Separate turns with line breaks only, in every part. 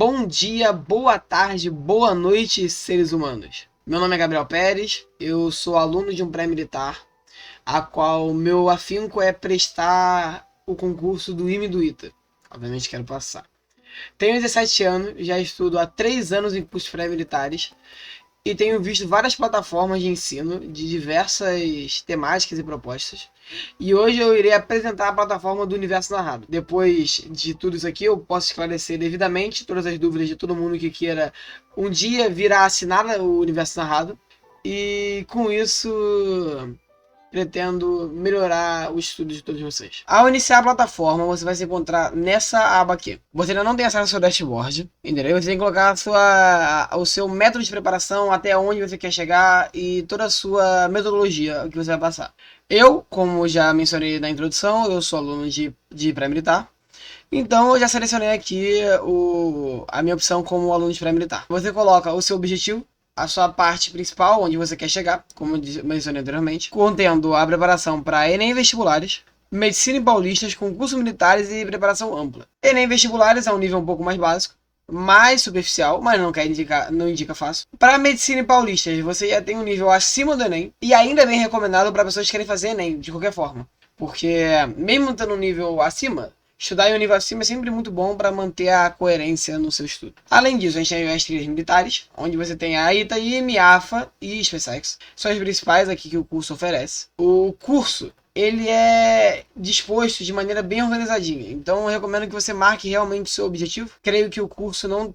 Bom dia, boa tarde, boa noite, seres humanos. Meu nome é Gabriel Pérez, eu sou aluno de um pré-militar, a qual meu afinco é prestar o concurso do IME e do ITA. Obviamente quero passar. Tenho 17 anos, já estudo há 3 anos em cursos pré-militares e tenho visto várias plataformas de ensino de diversas temáticas e propostas. E hoje eu irei apresentar a plataforma do Universo Narrado. Depois de tudo isso aqui, eu posso esclarecer devidamente todas as dúvidas de todo mundo que queira um dia vir a assinar o Universo Narrado. E com isso, pretendo melhorar o estudo de todos vocês. Ao iniciar a plataforma, você vai se encontrar nessa aba aqui. Você ainda não tem acesso ao seu dashboard, entendeu? Você tem que colocar o seu método de preparação, até onde você quer chegar e toda a sua metodologia que você vai passar. Eu, como já mencionei na introdução, eu sou aluno de pré-militar. Então eu já selecionei aqui a minha opção como aluno de pré-militar. Você coloca o seu objetivo, a sua parte principal, onde você quer chegar, como eu mencionei anteriormente, contendo a preparação para Enem vestibulares, medicina e paulistas, concursos militares e preparação ampla. Enem vestibulares é um nível um pouco mais básico, mais superficial, mas não indica fácil. Para medicina e paulistas, você já tem um nível acima do Enem e ainda é bem recomendado para pessoas que querem fazer Enem, de qualquer forma. Porque mesmo tendo um nível acima, estudar em um nível acima é sempre muito bom para manter a coerência no seu estudo. Além disso, a gente tem as trilhas militares, onde você tem a ITA, AFA e SpaceX. São as principais aqui que o curso oferece. O curso, ele é disposto de maneira bem organizadinha. Então eu recomendo que você marque realmente o seu objetivo. Creio que o curso não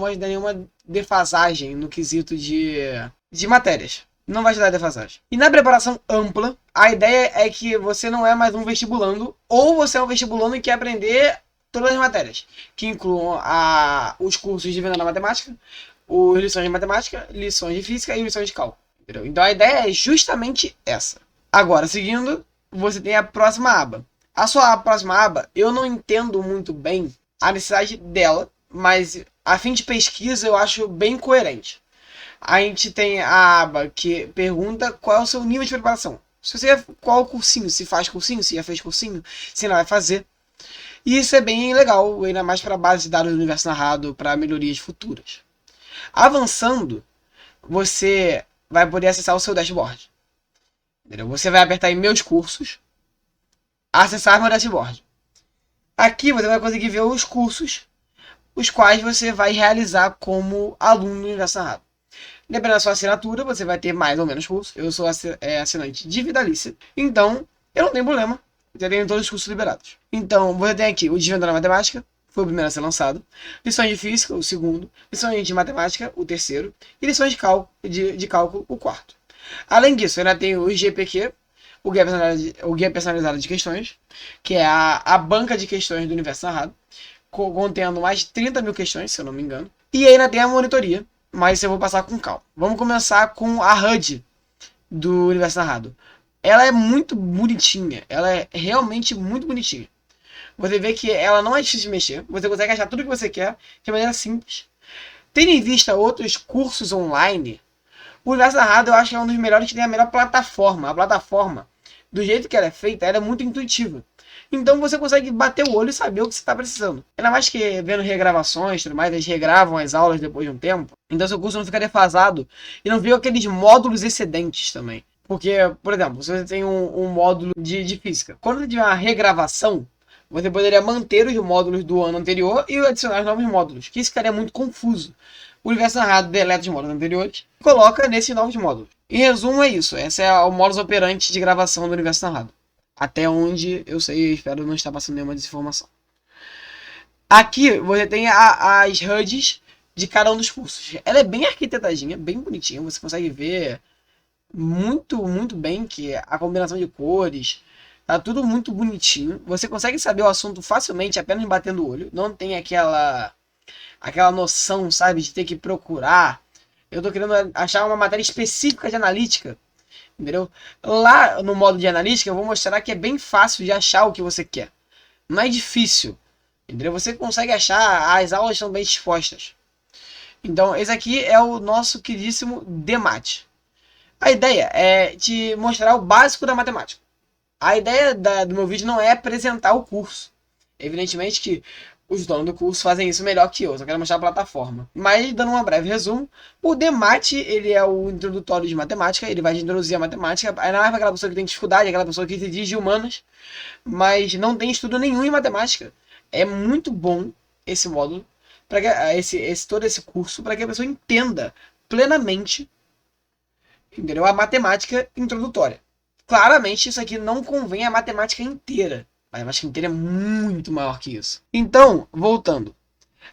vai te dar nenhuma defasagem no quesito de matérias. Não vai te dar defasagem. E na preparação ampla, a ideia é que você não é mais um vestibulando, ou você é um vestibulando e quer aprender todas as matérias, que incluam os cursos de venda na matemática, lições de matemática, lições de física e lições de cálculo. Entendeu? Então a ideia é justamente essa. Agora, seguindo, você tem a próxima aba. A próxima aba, eu não entendo muito bem a necessidade dela, mas a fim de pesquisa eu acho bem coerente. A gente tem a aba que pergunta qual é o seu nível de preparação. Qual cursinho, se faz cursinho, se já fez cursinho, se não vai fazer. E isso é bem legal, ainda mais para a base de dados do Universo Narrado, para melhorias futuras. Avançando, você vai poder acessar o seu dashboard. Entendeu? Você vai apertar em meus cursos, acessar meu dashboard. Aqui você vai conseguir ver os cursos, os quais você vai realizar como aluno do Universo Narrado. Dependendo da sua assinatura, você vai ter mais ou menos curso. Eu sou assinante de Vitalícia, então eu não tenho problema. Já tenho todos os cursos liberados. Então, você tem aqui o de Venda na Matemática, foi o primeiro a ser lançado. Lições de Física, o segundo. Lições de Matemática, o terceiro. E lições de cálculo, o quarto. Além disso, ainda tem o GPQ, o Guia Personalizado de Questões, que é a banca de questões do Universo Narrado, contendo mais de 30 mil questões, se eu não me engano. E ainda tem a monitoria, mas eu vou passar com calma. Vamos começar com a HUD do Universo Narrado. Ela é muito bonitinha. Ela é realmente muito bonitinha. Você vê que ela não é difícil de mexer. Você consegue achar tudo que você quer de maneira simples. Tendo em vista outros cursos online, o Universo Narrado eu acho que é um dos melhores que tem a melhor plataforma. A plataforma, do jeito que ela é feita, ela é muito intuitiva. Então você consegue bater o olho e saber o que você está precisando. Ainda mais que vendo regravações e tudo mais, eles regravam as aulas depois de um tempo. Então seu curso não fica defasado e não fica aqueles módulos excedentes também. Porque, por exemplo, se você tem um módulo de física, quando tiver uma regravação, você poderia manter os módulos do ano anterior e adicionar os novos módulos, que isso ficaria muito confuso. O Universo Narrado deleta os módulos anteriores e coloca nesses novos módulos. Em resumo, é isso. Esse é o modus operandi de gravação do Universo Narrado. Até onde eu sei e espero não estar passando nenhuma desinformação. Aqui você tem as HUDs de cada um dos cursos. Ela é bem arquitetadinha, bem bonitinha. Você consegue ver muito, muito bem que a combinação de cores tá tudo muito bonitinho. Você consegue saber o assunto facilmente apenas batendo o olho. Não tem aquela noção, sabe, de ter que procurar. Eu tô querendo achar uma matéria específica de analítica. Entendeu? Lá no modo de analítica eu vou mostrar que é bem fácil de achar o que você quer. Não é difícil. Entendeu? Você consegue achar, as aulas estão bem dispostas. Então esse aqui é o nosso queridíssimo DMAT. A ideia é te mostrar o básico da matemática. A ideia do meu vídeo não é apresentar o curso. Evidentemente que os donos do curso fazem isso melhor que eu, só quero mostrar a plataforma. Mas, dando um breve resumo, o DMAT, ele é o introdutório de matemática, ele vai te introduzir a matemática, aí não é para aquela pessoa que tem dificuldade, é aquela pessoa que se diz de humanas, mas não tem estudo nenhum em matemática. É muito bom esse módulo, para todo esse curso, para que a pessoa entenda plenamente, entendeu? A matemática introdutória. Claramente, isso aqui não convém a matemática inteira. A matemática inteira é muito maior que isso. Então, voltando.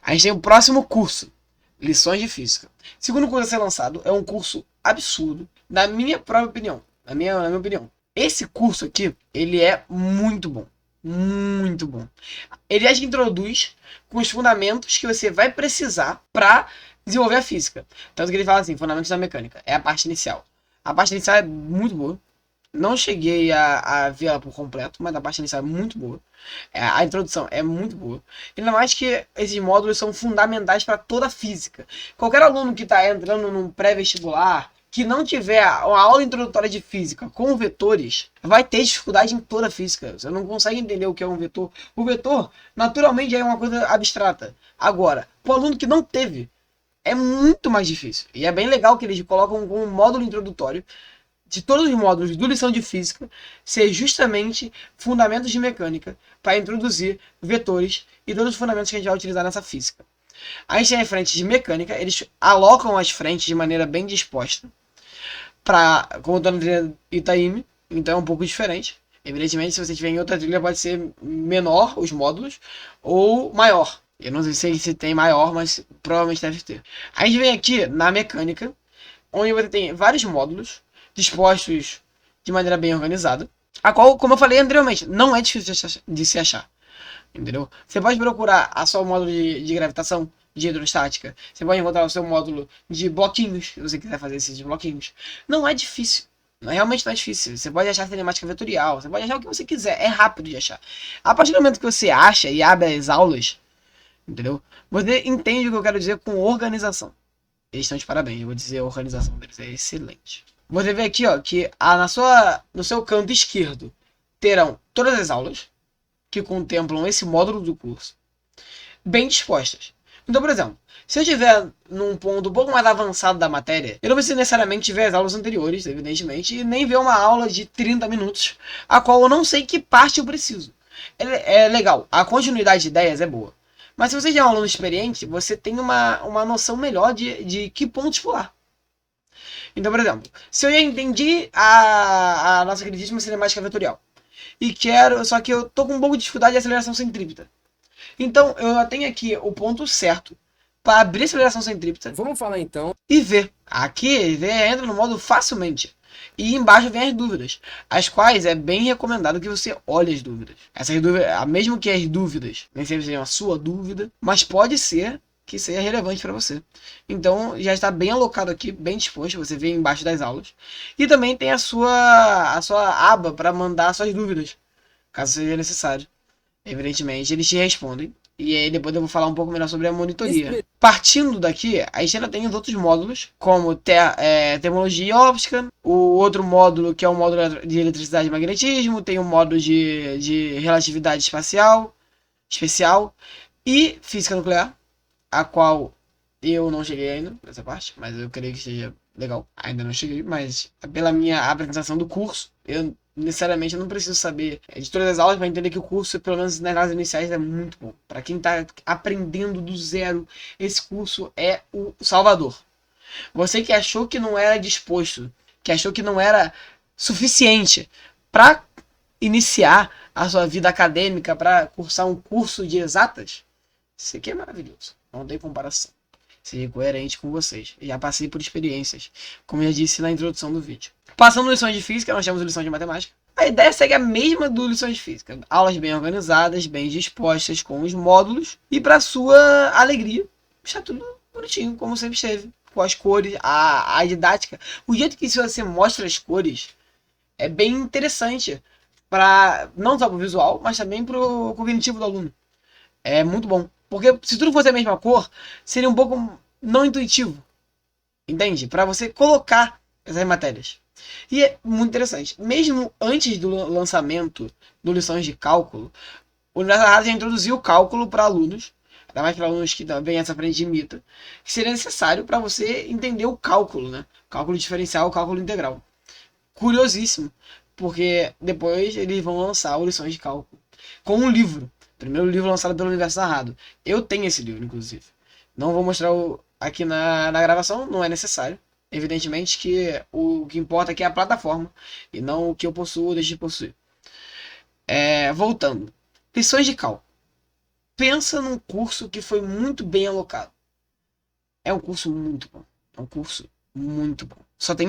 A gente tem o próximo curso. Lições de Física. Segundo curso a ser lançado, é um curso absurdo, na minha própria opinião. Na minha opinião. Esse curso aqui, ele é muito bom. Muito bom. Ele já te introduz com os fundamentos que você vai precisar para desenvolver a física. Tanto que ele fala assim, fundamentos da mecânica. É a parte inicial. A parte inicial é muito boa. Não cheguei a ver ela por completo, mas a parte inicial é muito boa. A introdução é muito boa. Ainda mais que esses módulos são fundamentais para toda a física. Qualquer aluno que está entrando num pré-vestibular, que não tiver uma aula introdutória de física com vetores, vai ter dificuldade em toda a física. Você não consegue entender o que é um vetor. O vetor, naturalmente, é uma coisa abstrata. Agora, o aluno que não teve, é muito mais difícil. E é bem legal que eles colocam como um módulo introdutório de todos os módulos do lição de física ser justamente fundamentos de mecânica para introduzir vetores e todos os fundamentos que a gente vai utilizar nessa física. A gente tem a frente de mecânica, eles alocam as frentes de maneira bem disposta, como eu estou na trilha Itaime, então é um pouco diferente. Evidentemente, se você estiver em outra trilha, pode ser menor os módulos ou maior. Eu não sei se tem maior, mas provavelmente deve ter. A gente vem aqui na mecânica, onde você tem vários módulos dispostos de maneira bem organizada, a qual, como eu falei anteriormente, não é difícil de se achar, entendeu? Você pode procurar a sua módulo de gravitação, de hidrostática, você pode encontrar o seu módulo de bloquinhos, se você quiser fazer esses bloquinhos. Não é difícil, realmente não é difícil. Você pode achar cinemática vetorial, você pode achar o que você quiser, é rápido de achar. A partir do momento que você acha e abre as aulas, entendeu? Você entende o que eu quero dizer com organização. Eles estão de parabéns, eu vou dizer, a organização deles é excelente. Você vê aqui, ó, que no seu canto esquerdo terão todas as aulas que contemplam esse módulo do curso, bem dispostas. Então, por exemplo, se eu estiver num ponto um pouco mais avançado da matéria, eu não preciso necessariamente ver as aulas anteriores, evidentemente, e nem ver uma aula de 30 minutos, a qual eu não sei que parte eu preciso. É legal, a continuidade de ideias é boa. Mas se você já é um aluno experiente, você tem uma noção melhor de que pontos pular. Então, por exemplo, se eu já entendi a nossa queridíssima cinemática vetorial, e só que eu tô com um pouco de dificuldade de aceleração centrípeta. Então, eu já tenho aqui o ponto certo para abrir a aceleração centrípeta.
Vamos falar então.
E ver. Aqui entra no modo facilmente. E embaixo vem as dúvidas, as quais é bem recomendado que você olhe as dúvidas. Essas dúvidas, mesmo que as dúvidas nem sempre sejam a sua dúvida, mas pode ser que seja relevante para você. Então já está bem alocado aqui, bem disposto, você vê embaixo das aulas. E também tem a sua aba para mandar suas dúvidas, caso seja necessário. Evidentemente, eles te respondem. E aí depois eu vou falar um pouco melhor sobre a monitoria. Partindo daqui, a gente ainda tem os outros módulos, como termologia óptica, o outro módulo que é o módulo de eletricidade e magnetismo, tem o módulo de relatividade especial e física nuclear, a qual eu não cheguei ainda nessa parte, mas eu creio que seja legal. Ainda não cheguei, mas pela minha apresentação do curso, eu necessariamente não preciso saber de todas as aulas para entender que o curso, pelo menos nas aulas iniciais, é muito bom. Para quem está aprendendo do zero, esse curso é o salvador. Você que achou que não era disposto, que achou que não era suficiente para iniciar a sua vida acadêmica, para cursar um curso de exatas, isso aqui é maravilhoso. Não tem comparação. Seja coerente com vocês. Já passei por experiências, como eu já disse na introdução do vídeo. Passando lições de física, nós temos lições de matemática. A ideia segue a mesma do lições de física. Aulas bem organizadas, bem dispostas, com os módulos. E para sua alegria, está tudo bonitinho, como sempre esteve. Com as cores, a didática. O jeito que você mostra as cores é bem interessante. Não só para o visual, mas também para o cognitivo do aluno. É muito bom. Porque se tudo fosse a mesma cor, seria um pouco não intuitivo. Entende? Para você colocar essas matérias. E é muito interessante. Mesmo antes do lançamento do lições de cálculo, O Universo Narrado já introduziu o cálculo para alunos, ainda mais para alunos que vêm essa frente de mita, que seria necessário para você entender o cálculo, né? Cálculo diferencial, o cálculo integral. Curiosíssimo, porque depois eles vão lançar o Lições de Cálculo com um livro. Primeiro livro lançado pelo Universo Narrado. Eu tenho esse livro, inclusive. Não vou mostrar aqui na gravação, não é necessário. Evidentemente que o que importa aqui é a plataforma e não o que eu possuo ou deixo de possuir. Voltando. Lições de Cálculo. Pensa num curso que foi muito bem alocado. É um curso muito bom. É um curso muito bom. Só tem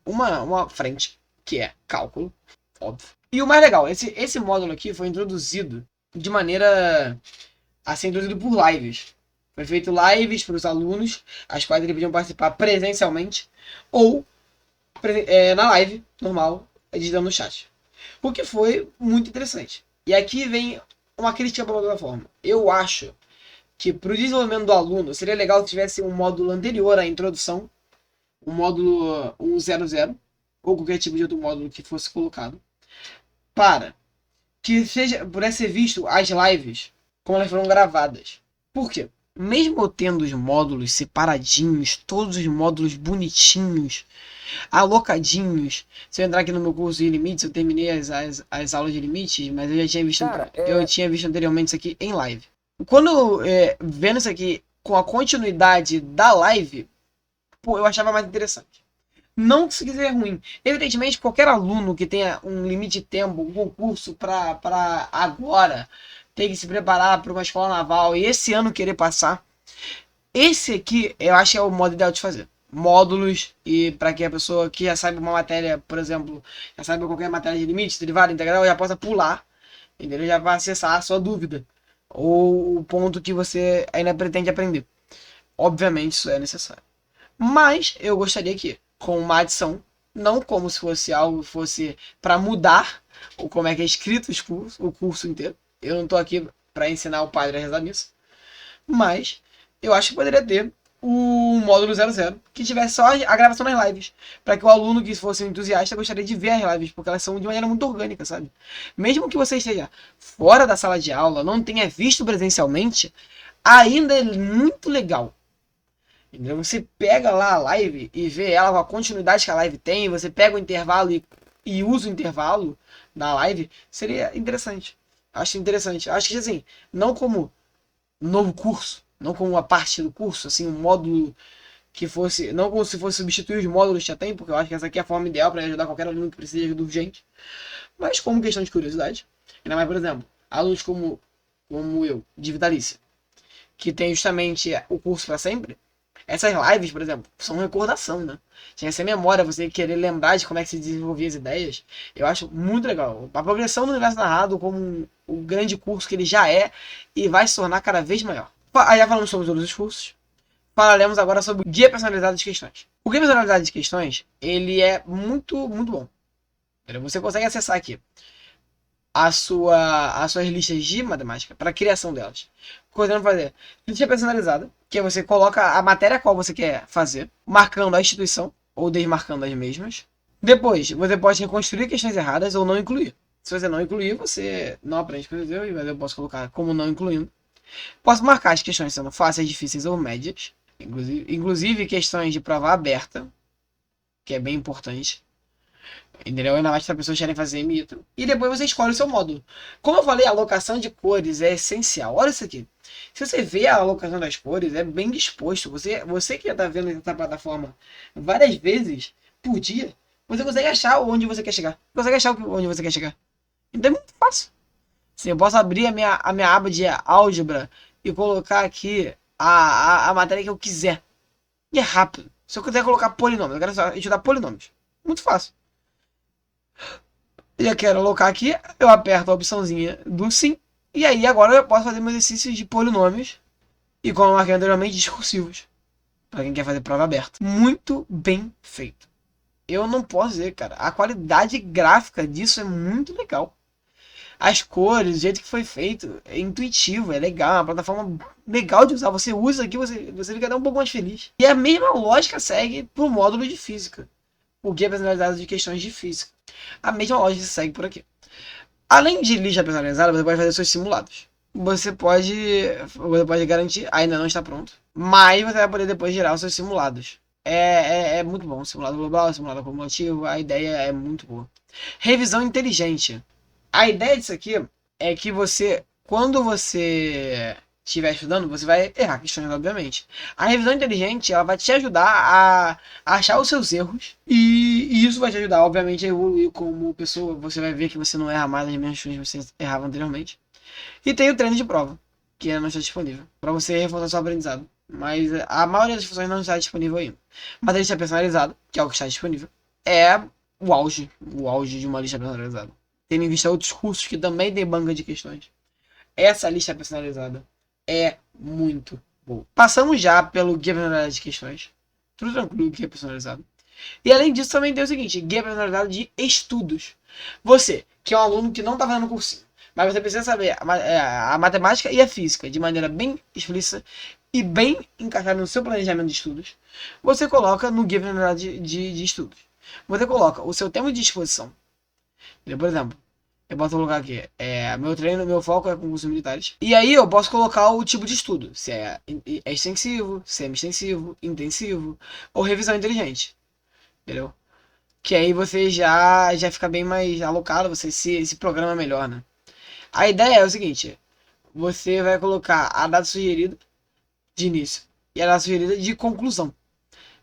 uma frente, que é cálculo, óbvio. E o mais legal, esse módulo aqui foi introduzido de maneira a ser introduzido por lives. Foi feito lives para os alunos, as quais eles podiam participar presencialmente ou na live normal, editando no chat. O que foi muito interessante. E aqui vem uma crítica para a plataforma. Eu acho que para o desenvolvimento do aluno seria legal que tivesse um módulo anterior à introdução, um módulo 100 ou qualquer tipo de outro módulo que fosse colocado, para que pudesse ser visto as lives como elas foram gravadas. Por quê? Mesmo eu tendo os módulos separadinhos, todos os módulos bonitinhos, alocadinhos. Se eu entrar aqui no meu curso de limites, eu terminei as aulas de limites, mas eu já tinha visto, eu tinha visto anteriormente isso aqui em live. Quando vendo isso aqui com a continuidade da live, pô, eu achava mais interessante. Não que isso quiser ruim. Evidentemente, qualquer aluno que tenha um limite de tempo, um concurso para agora, tem que se preparar para uma escola naval e esse ano querer passar, esse aqui eu acho que é o modo ideal de fazer. Módulos e para que a pessoa que já saiba uma matéria, por exemplo, já saiba qualquer matéria de limite, derivada, integral, já possa pular, entendeu? Já vai acessar a sua dúvida ou o ponto que você ainda pretende aprender. Obviamente isso é necessário. Mas eu gostaria que, com uma adição, não como se fosse algo que fosse para mudar ou como é que é escrito o curso inteiro. Eu não estou aqui para ensinar o padre a rezar missa. Mas eu acho que poderia ter o módulo 00, que tivesse só a gravação nas lives, para que o aluno que fosse um entusiasta gostaria de ver as lives, porque elas são de maneira muito orgânica, sabe? Mesmo que você esteja fora da sala de aula, não tenha visto presencialmente, ainda é muito legal. Entendeu? Você pega lá a live e vê ela com a continuidade que a live tem, você pega o intervalo e usa o intervalo da live, seria interessante. Acho interessante. Acho que assim, não como novo curso, não como uma parte do curso, assim, um módulo que fosse, não como se fosse substituir os módulos que já tem, porque eu acho que essa aqui é a forma ideal para ajudar qualquer aluno que precisa de ajuda urgente, mas como questão de curiosidade. Ainda mais, por exemplo, alunos como eu, de Vitalícia, que tem justamente o curso para sempre. Essas lives, por exemplo, são recordação, né? Tinha essa memória, você querer lembrar de como é que se desenvolvia as ideias. Eu acho muito legal. A progressão do Universo Narrado como um grande curso que ele já é e vai se tornar cada vez maior. Aí já falamos sobre todos os cursos. Falaremos agora sobre o Guia Personalizado de Questões. O Guia Personalizado de Questões, ele é muito, muito bom. Você consegue acessar aqui as suas listas de matemática para a criação delas. Coisa fazer lista personalizada, que você coloca a matéria a qual você quer fazer, marcando a instituição ou desmarcando as mesmas. Depois, você pode reconstruir questões erradas ou não incluir. Se você não incluir, você não aprende com eu, mas eu posso colocar como não incluindo. Posso marcar as questões sendo fáceis, difíceis ou médias, inclusive questões de prova aberta, que é bem importante. Entendeu? Ainda mais para pessoas querem fazer mito. E depois você escolhe o seu módulo. Como eu falei, a alocação de cores é essencial. Olha isso aqui. Se você vê a alocação das cores, é bem disposto. Você que está vendo essa plataforma várias vezes por dia, você consegue achar onde você quer chegar. Consegue achar onde você quer chegar. Então é muito fácil. Sim, eu posso abrir a minha aba de álgebra e colocar aqui a matéria que eu quiser. E é rápido. Se eu quiser colocar polinômios, eu quero só estudar polinômios. Muito fácil. E eu quero alocar aqui, eu aperto a opçãozinha do sim. E aí agora eu posso fazer meus exercícios de polinômios. E como eu marquei anteriormente, discursivos. Para quem quer fazer prova aberta. Muito bem feito. Eu não posso dizer, cara. A qualidade gráfica disso é muito legal. As cores, o jeito que foi feito, é intuitivo, é legal, é uma plataforma legal de usar. Você usa aqui, você fica até um pouco mais feliz. E a mesma lógica segue para o módulo de física. O guia personalizado de questões de física. A mesma lógica se segue por aqui. Além de lista personalizada, você pode fazer seus simulados. Você pode garantir, ainda não está pronto, mas você vai poder depois gerar os seus simulados. É muito bom. Simulado global, simulado acumulativo, a ideia é muito boa. Revisão inteligente. A ideia disso aqui é que quando você estiver estudando, você vai errar questões, obviamente. A revisão inteligente, ela vai te ajudar a achar os seus erros e isso vai te ajudar, obviamente, a evoluir como pessoa. Você vai ver que você não erra mais as mesmas questões que você errava anteriormente. E tem o treino de prova, que não está disponível, para você reforçar seu aprendizado. Mas a maioria das funções não está disponível ainda. Mas a lista personalizada, que é o que está disponível, é o auge de uma lista personalizada. Tendo em vista outros cursos que também tem banca de questões. Essa lista personalizada é muito boa. Passamos já pelo guia personalizado de questões. Tudo tranquilo, guia personalizado. E além disso, também tem o seguinte, guia personalizado de estudos. Você, que é um aluno que não está fazendo cursinho, mas você precisa saber a matemática e a física de maneira bem explícita e bem encaixada no seu planejamento de estudos, você coloca no guia personalizado de estudos. Você coloca o seu tempo de exposição. Por exemplo, eu posso colocar aqui, meu foco é concursos militares. E aí eu posso colocar o tipo de estudo, se é extensivo, semi-extensivo, intensivo ou revisão inteligente. Entendeu? Que aí você já fica bem mais alocado, você se programa melhor, né? A ideia é o seguinte, você vai colocar a data sugerida de início e a data sugerida de conclusão.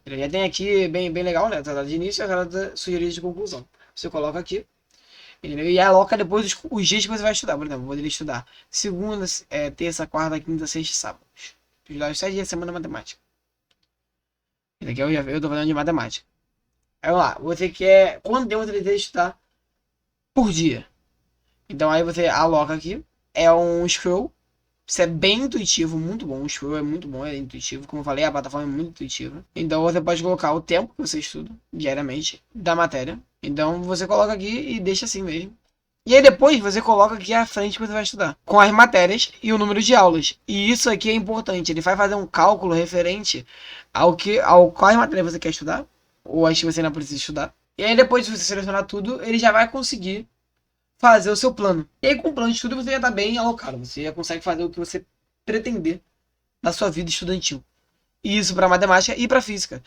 Ele já tem aqui bem legal, né? A data de início e a data sugerida de conclusão. Você coloca aqui, entendeu? E aloca depois os dias que você vai estudar. Por exemplo, poderia estudar segunda, terça, quarta, quinta, sexta e sábado. Estudar os 7 dias de semana de matemática. Esse aqui eu tô falando de matemática. Aí vamos lá, você quer. Quanto tempo você deseja estudar por dia? Então aí você aloca aqui. É um scroll. Isso é bem intuitivo, muito bom. O scroll é muito bom, é intuitivo. Como eu falei, a plataforma é muito intuitiva. Então você pode colocar o tempo que você estuda diariamente da matéria. Então você coloca aqui e deixa assim mesmo. E aí depois você coloca aqui a frente que você vai estudar. Com as matérias e o número de aulas. E isso aqui é importante. Ele vai fazer um cálculo referente ao quais matérias você quer estudar. Ou as que você não precisa estudar. E aí depois de você selecionar tudo, ele já vai conseguir fazer o seu plano. E aí com o plano de estudo você já está bem alocado. Você já consegue fazer o que você pretender da sua vida estudantil. E isso para matemática e para física.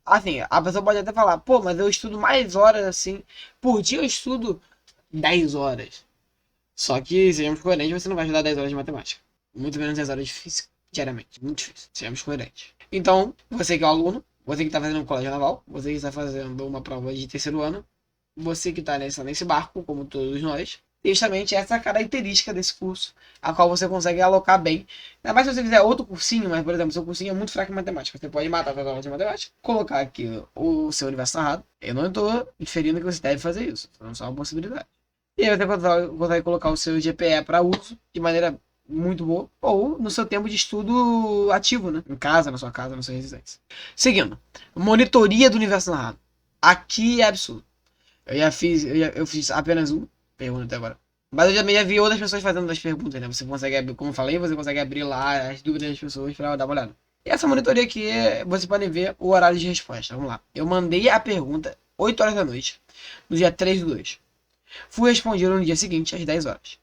Assim, a pessoa pode até falar, pô, mas eu estudo mais horas assim. Por dia eu estudo 10 horas. Só que, sejamos coerentes, você não vai estudar 10 horas de matemática. Muito menos 10 horas de física, diariamente. Muito difícil. Sejamos coerentes. Então, você que é o aluno, você que está fazendo um colégio naval, você que está fazendo uma prova de terceiro ano, você que está nesse barco, como todos nós, justamente essa é a característica desse curso, a qual você consegue alocar bem. Ainda mais se você fizer outro cursinho, mas, por exemplo, seu cursinho é muito fraco em matemática, você pode matar a sua aula de matemática, colocar aqui o seu universo narrado. Eu não estou inferindo que você deve fazer isso, é só uma possibilidade. E aí você consegue colocar o seu GPE para uso de maneira muito boa, ou no seu tempo de estudo ativo, né? Em casa, na sua residência. Seguindo, monitoria do universo narrado. Aqui é absurdo. Eu fiz apenas uma pergunta até agora. Mas eu já vi outras pessoas fazendo as perguntas, né? Você consegue abrir, como eu falei, você consegue abrir lá as dúvidas das pessoas para dar uma olhada. E essa monitoria aqui, vocês podem ver o horário de resposta. Vamos lá. Eu mandei a pergunta 8 horas da noite, no dia 3/2. Fui respondido no dia seguinte, às 10 horas.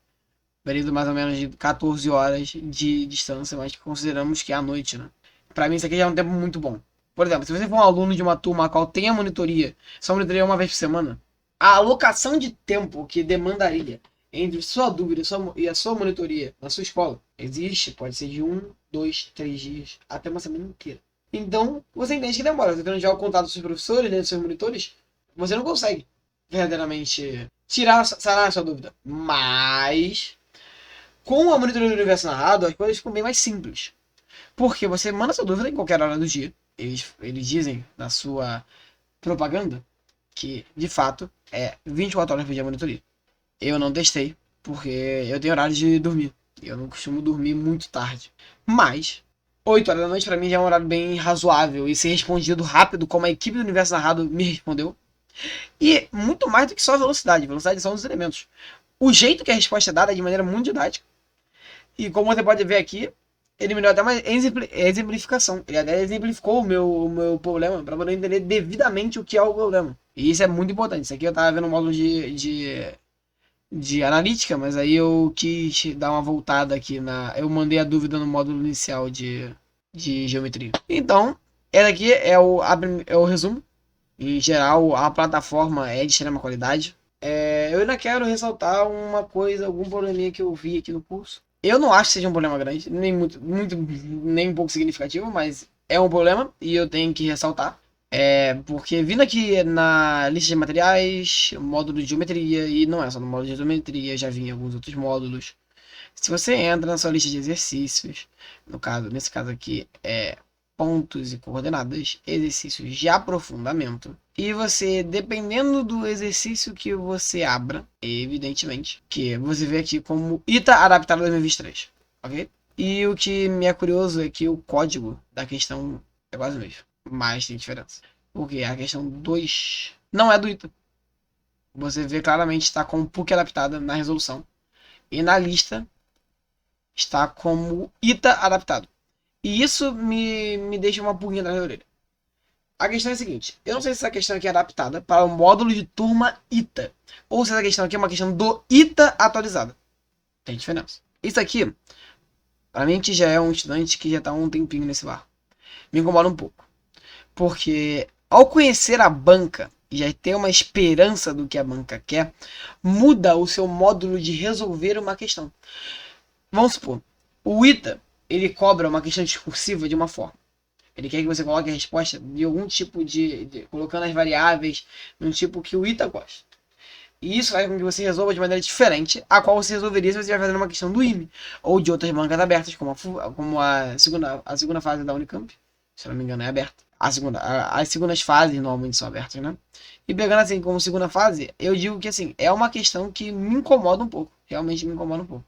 Período mais ou menos de 14 horas de distância, mas consideramos que é à noite, né? Pra mim isso aqui já é um tempo muito bom. Por exemplo, se você for um aluno de uma turma a qual tem a monitoria, só monitoria uma vez por semana, a alocação de tempo que demandaria entre sua dúvida e a sua monitoria na sua escola existe, pode ser de 1, 2, 3 dias, até uma semana inteira. Então, você entende que demora. Você tendo já o contato dos seus professores, né, dos seus monitores, você não consegue verdadeiramente sanar a sua dúvida. Mas, com a monitoria do universo narrado, as coisas ficam bem mais simples. Porque você manda sua dúvida em qualquer hora do dia. Eles dizem na sua propaganda que, de fato, é 24 horas por dia a monitoria. Eu não testei, porque eu tenho horário de dormir. Eu não costumo dormir muito tarde. Mas, 8 horas da noite pra mim já é um horário bem razoável. E ser respondido rápido, como a equipe do Universo Narrado me respondeu. E muito mais do que só velocidade. Velocidade são os elementos. O jeito que a resposta é dada é de maneira muito didática. E como você pode ver aqui, ele me deu até uma exemplificação. Ele até exemplificou o meu problema para poder entender devidamente o que é o problema. E isso é muito importante. Isso aqui eu tava vendo um módulo de analítica, mas aí eu quis dar uma voltada aqui eu mandei a dúvida no módulo inicial de geometria. Então, essa aqui é o resumo. Em geral, a plataforma é de extrema qualidade. Eu ainda quero ressaltar uma coisa, algum probleminha que eu vi aqui no curso. Eu não acho que seja um problema grande, nem nem um pouco significativo, mas é um problema e eu tenho que ressaltar. Porque vindo aqui na lista de materiais, módulo de geometria, e não é só no módulo de geometria, já vinha alguns outros módulos. Se você entra na sua lista de exercícios, nesse caso aqui é pontos e coordenadas, exercícios de aprofundamento. E você, dependendo do exercício que você abra, evidentemente, que você vê aqui como ITA adaptado 2023, ok? E o que me é curioso é que o código da questão é quase o mesmo, mas tem diferença. Porque a questão 2 não é do ITA. Você vê claramente está com PUC adaptada na resolução. E na lista está como ITA adaptado. E isso me deixa uma pulguinha atrás da orelha. A questão é a seguinte: eu não sei se essa questão aqui é adaptada para o módulo de turma ITA, ou se essa questão aqui é uma questão do ITA atualizada. Tem diferença. Isso aqui, para mim que já é um estudante que já está há um tempinho nesse bar, me incomoda um pouco. Porque ao conhecer a banca e já ter uma esperança do que a banca quer, muda o seu módulo de resolver uma questão. Vamos supor, o ITA, ele cobra uma questão discursiva de uma forma. Ele quer que você coloque a resposta de algum tipo colocando as variáveis num tipo que o ITA gosta. E isso faz com que você resolva de maneira diferente a qual você resolveria se você estiver fazendo uma questão do IME. Ou de outras bancas abertas, como a segunda fase da Unicamp. Se não me engano é aberta. As segundas fases normalmente são abertas, né? E pegando assim como segunda fase, eu digo que assim, é uma questão que me incomoda um pouco. Realmente me incomoda um pouco.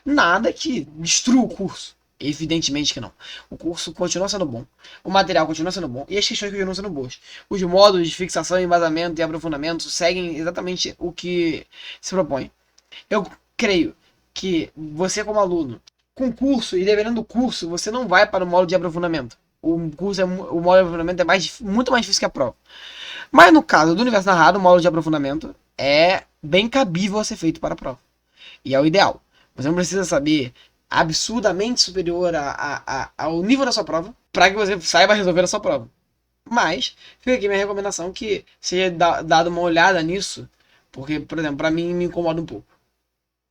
Nada que destrua o curso. Evidentemente que não. O curso continua sendo bom. O material continua sendo bom. E as questões continuam sendo boas. Os módulos de fixação, embasamento e aprofundamento seguem exatamente o que se propõe. Eu creio que você, como aluno, com curso e dependendo do curso, você não vai para o módulo de aprofundamento. O módulo de aprofundamento é muito mais difícil que a prova. Mas no caso do universo narrado, o módulo de aprofundamento é bem cabível a ser feito para a prova. E é o ideal. Você não precisa saber absurdamente superior ao nível da sua prova para que você saiba resolver a sua prova. Mas fica aqui minha recomendação que seja dado uma olhada nisso, porque, por exemplo, para mim me incomoda um pouco.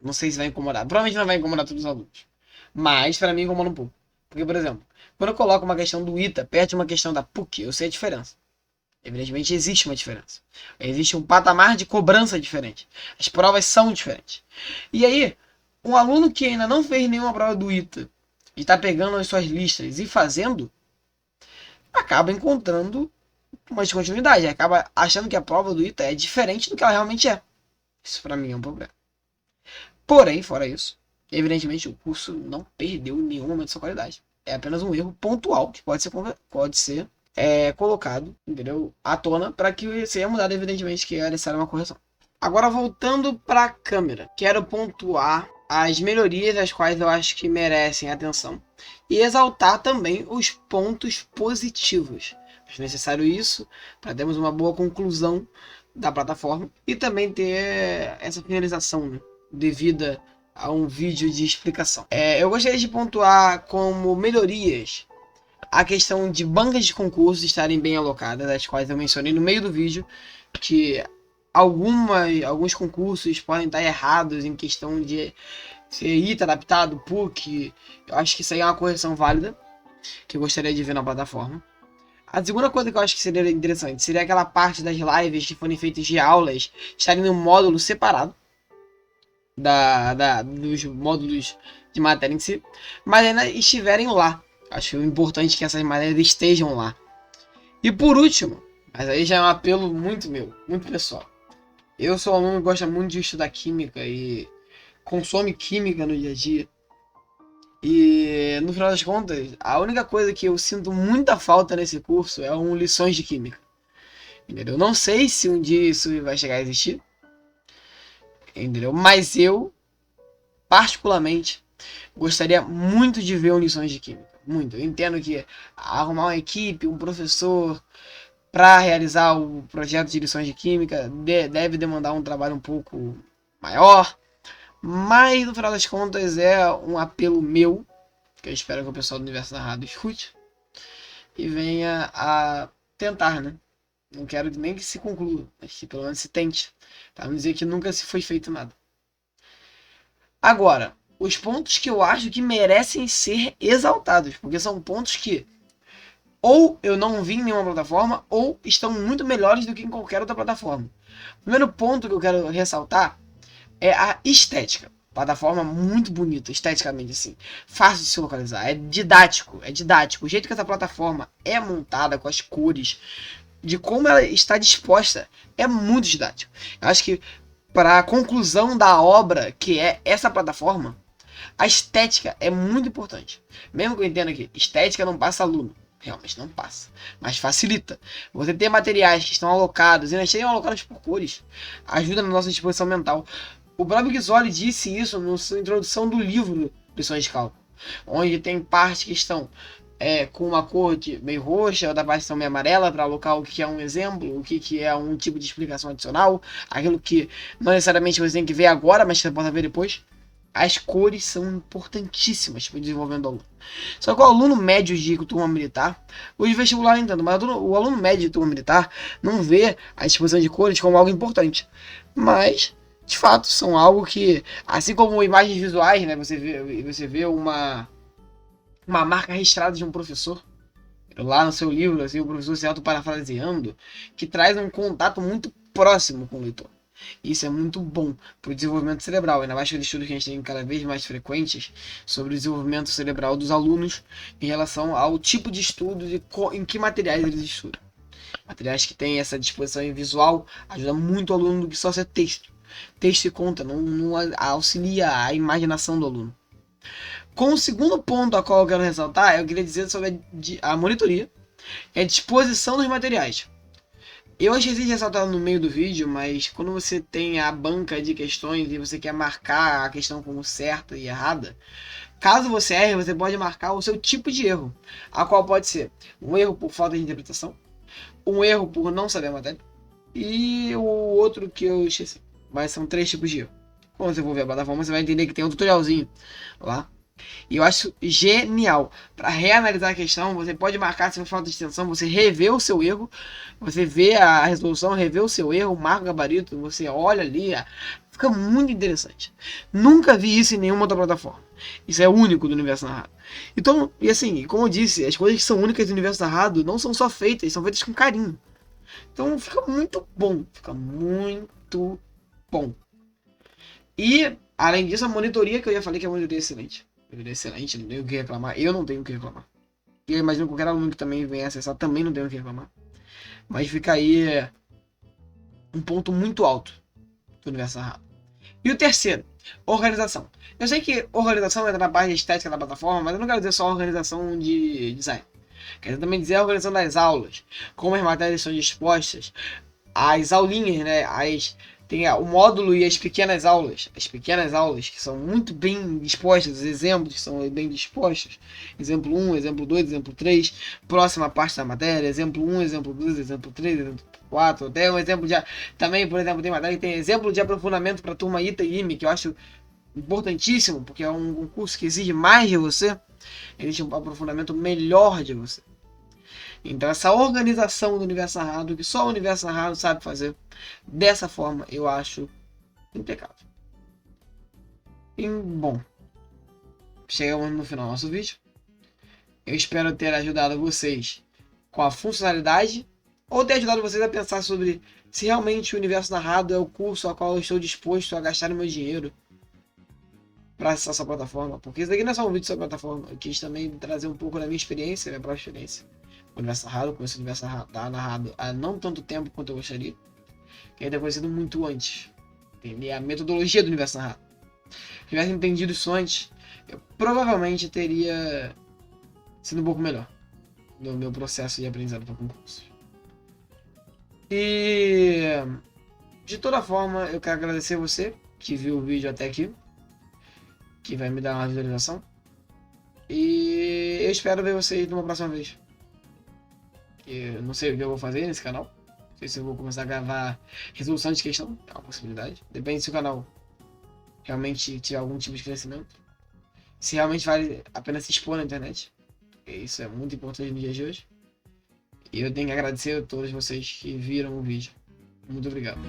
Não sei se vai incomodar. Provavelmente não vai incomodar todos os alunos. Mas para mim incomoda um pouco. Porque, por exemplo, quando eu coloco uma questão do ITA perto de uma questão da PUC, eu sei a diferença. Evidentemente existe uma diferença. Existe um patamar de cobrança diferente. As provas são diferentes. E aí, um aluno que ainda não fez nenhuma prova do ITA e está pegando as suas listas e fazendo, acaba encontrando uma descontinuidade. Acaba achando que a prova do ITA é diferente do que ela realmente é. Isso para mim é um problema. Porém, fora isso, evidentemente o curso não perdeu em nenhum momento sua qualidade. É apenas um erro pontual que pode ser colocado, entendeu, à tona para que seja mudado, evidentemente, que é necessária uma correção. Agora, voltando para a câmera, quero pontuar as melhorias as quais eu acho que merecem atenção e exaltar também os pontos positivos. Acho necessário isso para termos uma boa conclusão da plataforma e também ter essa finalização, né, devida a um vídeo de explicação. Eu gostaria de pontuar como melhorias a questão de bancas de concursos estarem bem alocadas, as quais eu mencionei no meio do vídeo, que alguns concursos podem estar errados em questão de ser ITA adaptado, PUC. Eu acho que isso aí é uma correção válida, que eu gostaria de ver na plataforma. A segunda coisa que eu acho que seria interessante seria aquela parte das lives que forem feitas de aulas estarem num módulo separado dos módulos de matéria em si, mas ainda estiverem lá. Acho importante que essas matérias estejam lá. E por último, mas aí já é um apelo muito meu, muito pessoal. Eu sou um aluno que gosta muito de estudar química e consome química no dia a dia. E no final das contas, a única coisa que eu sinto muita falta nesse curso é lições de química. Entendeu? Não sei se um dia isso vai chegar a existir. Entendeu? Mas eu, particularmente, gostaria muito de ver lições de química. Muito. Eu entendo que arrumar uma equipe, um professor para realizar o projeto de lições de química deve demandar um trabalho um pouco maior, mas no final das contas é um apelo meu, que eu espero que o pessoal do Universo Narrado escute e venha a tentar, né? Não quero nem que se conclua, mas que pelo menos se tente, para não dizer que nunca se foi feito nada. Agora, os pontos que eu acho que merecem ser exaltados, porque são pontos que ou eu não vi em nenhuma plataforma, ou estão muito melhores do que em qualquer outra plataforma. O primeiro ponto que eu quero ressaltar é a estética. Plataforma muito bonita, esteticamente assim. Fácil de se localizar, é didático, é didático. O jeito que essa plataforma é montada, com as cores, de como ela está disposta, é muito didático. Eu acho que para a conclusão da obra, que é essa plataforma, a estética é muito importante. Mesmo que eu entenda que estética não passa aluno. Realmente não passa. Mas facilita. Você ter materiais que estão alocados, e eles estão alocados por cores, ajuda na nossa disposição mental. O próprio Guizoli disse isso na sua introdução do livro Lições de Cálculo, onde tem partes que estão com uma cor de meio roxa, outra parte estão meio amarela, para alocar o que é um exemplo, o que é um tipo de explicação adicional, aquilo que não necessariamente você tem que ver agora, mas você pode ver depois. As cores são importantíssimas para o desenvolvimento do aluno. Só que o aluno médio de turma militar, o de vestibular nem tanto, mas o aluno médio de turma militar não vê a disposição de cores como algo importante. Mas, de fato, são algo que, assim como imagens visuais, né, você vê uma marca registrada de um professor, lá no seu livro, assim, o professor se autoparafraseando, que traz um contato muito próximo com o leitor. Isso é muito bom para o desenvolvimento cerebral, ainda mais que os estudos que a gente tem cada vez mais frequentes sobre o desenvolvimento cerebral dos alunos em relação ao tipo de estudo e em que materiais eles estudam. Materiais que têm essa disposição em visual ajuda muito o aluno do que só ser texto. Texto e conta, não auxilia a imaginação do aluno. Com o segundo ponto a qual eu quero ressaltar, eu queria dizer sobre a monitoria e a disposição dos materiais. Eu esqueci de ressaltar no meio do vídeo, mas quando você tem a banca de questões e você quer marcar a questão como certa e errada, caso você erre, você pode marcar o seu tipo de erro, a qual pode ser um erro por falta de interpretação, um erro por não saber a matéria e o outro que eu esqueci. Mas são 3 tipos de erro. Quando você for ver a plataforma, você vai entender que tem um tutorialzinho lá. E eu acho genial. Para reanalisar a questão, você pode marcar se for falta de atenção, você revê o seu erro, você vê a resolução, revê o seu erro, marca o gabarito, você olha ali, fica muito interessante. Nunca vi isso em nenhuma outra plataforma. Isso é único do Universo Narrado. Então, e assim, como eu disse, as coisas que são únicas do Universo Narrado não são só feitas, são feitas com carinho. Então fica muito bom, fica muito bom. E, além disso, a monitoria, que eu já falei que a monitoria é excelente. Excelente, não tenho o que reclamar. Eu não tenho o que reclamar. E eu imagino que qualquer aluno que também venha acessar também não tem o que reclamar. Mas fica aí um ponto muito alto do Universo Narrado. E o terceiro, organização. Eu sei que organização entra na parte estética da plataforma, mas eu não quero dizer só organização de design. Quero também dizer a organização das aulas, como as matérias são dispostas, as aulinhas, né, tem o módulo e as pequenas aulas que são muito bem dispostas, os exemplos que são bem dispostos, exemplo 1, exemplo 2, exemplo 3, próxima parte da matéria, exemplo 1, exemplo 2, exemplo 3, exemplo 4, até um exemplo de, também, por exemplo, tem matéria que tem exemplo de aprofundamento para a turma ITA e IME, que eu acho importantíssimo, porque é um curso que exige mais de você, exige um aprofundamento melhor de você. Então essa organização do Universo Narrado, que só o Universo Narrado sabe fazer, dessa forma eu acho impecável. E bom, chegamos no final do nosso vídeo. Eu espero ter ajudado vocês com a funcionalidade, ou ter ajudado vocês a pensar sobre se realmente o Universo Narrado é o curso ao qual eu estou disposto a gastar o meu dinheiro para acessar essa plataforma. Porque isso daqui não é só um vídeo sobre a plataforma, eu quis também trazer um pouco da minha experiência, minha própria experiência. O Universo Narrado, conheci o Universo Narrado há não tanto tempo quanto eu gostaria, que ainda conhecido muito antes. Entender a metodologia do Universo Narrado. Se tivesse entendido isso antes, eu provavelmente teria sido um pouco melhor no meu processo de aprendizado para concurso. E de toda forma, eu quero agradecer você que viu o vídeo até aqui, que vai me dar uma visualização. E eu espero ver vocês numa próxima vez. Eu não sei o que eu vou fazer nesse canal. Não sei se eu vou começar a gravar resolução de questão. É uma possibilidade. Depende se o canal realmente tiver algum tipo de crescimento. Se realmente vale a pena se expor na internet. Isso é muito importante no dia de hoje. E eu tenho que agradecer a todos vocês que viram o vídeo. Muito obrigado.